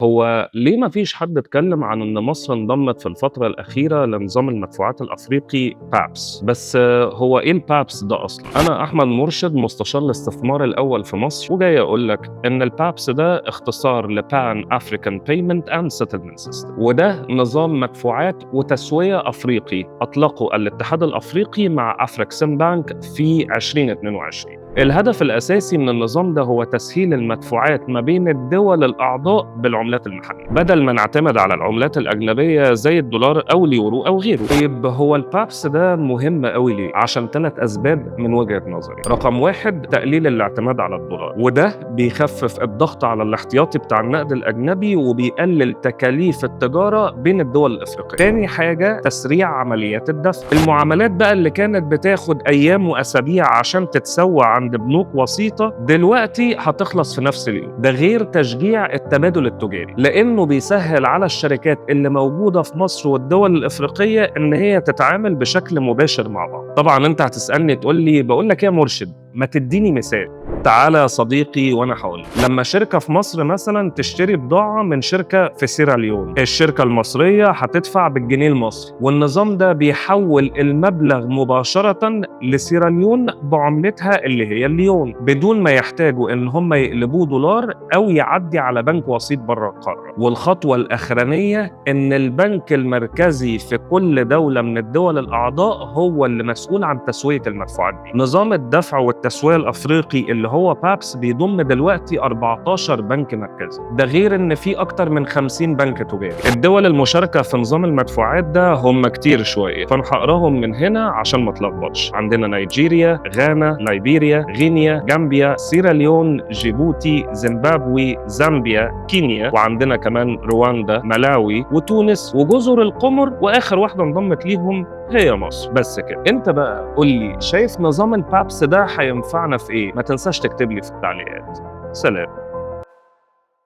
هو ليه ما فيش حد اتكلم عن إن مصر انضمت في الفترة الأخيرة لنظام المدفوعات الأفريقي بابس؟ بس هو إيه البابس ده أصلا؟ أنا أحمد مرشد مستشار الاستثمار الأول في مصر، وجاي أقول لك إن البابس ده اختصار لبان أفريكان بيمنت أند سيتلمنت سيستم، وده نظام مدفوعات وتسوية أفريقي أطلقه الاتحاد الأفريقي مع أفريكسيم بانك في 2022. الهدف الأساسي من النظام ده هو تسهيل المدفوعات ما بين الدول الأعضاء بالعملات المحلية بدل ما نعتمد على العملات الأجنبية زي الدولار أو اليورو أو غيره. طيب هو البابس ده مهم قوي ليه؟ عشان 3 أسباب من وجهة نظري. رقم 1 تقليل الاعتماد على الدولار، وده بيخفف الضغط على الاحتياطي بتاع النقد الأجنبي وبيقلل تكاليف التجارة بين الدول الأفريقية. تاني حاجة تسريع عمليات الدفع. المعاملات بقى اللي كانت بتاخد أيام وأسابيع عشان تتسوى عند بنوك وسيطة دلوقتي هتخلص في نفس اليوم. ده غير تشجيع التبادل التجاري، لأنه بيسهل على الشركات اللي موجودة في مصر والدول الإفريقية إن هي تتعامل بشكل مباشر مع بعض. طبعا أنت هتسألني تقول لي بقول لك يا مرشد ما تديني مثال. تعالى يا صديقي وانا هقول. لما شركه في مصر مثلا تشتري بضاعه من شركه في سيراليون، الشركه المصريه هتدفع بالجنيه المصري، والنظام ده بيحول المبلغ مباشره لسيراليون بعملتها اللي هي اليون، بدون ما يحتاجوا ان هم يقلبوه دولار او يعدي على بنك وسيط بره القاره. والخطوه الاخرانيه ان البنك المركزي في كل دوله من الدول الاعضاء هو اللي مسؤول عن تسويه المدفوعات دي. نظام الدفع والتسويه الافريقي اللي هو بابس بيضم دلوقتي 14 بنك مركزي، ده غير ان في اكتر من 50 بنك تجاري. الدول المشاركه في نظام المدفوعات ده هم كتير شويه، فانا هقراهم من هنا عشان ما اتلخبطش. عندنا نيجيريا، غانا، ليبيريا، غينيا، جامبيا، سيراليون، جيبوتي، زيمبابوي، زامبيا، كينيا، وعندنا كمان رواندا، ملاوي، وتونس، وجزر القمر، واخر واحده انضمت ليهم هي مصر. بس كده. انت بقى قول لي شايف نظام البابس ده هينفعنا في ايه؟ ما تنساش تكتب لي في التعليقات. سلام.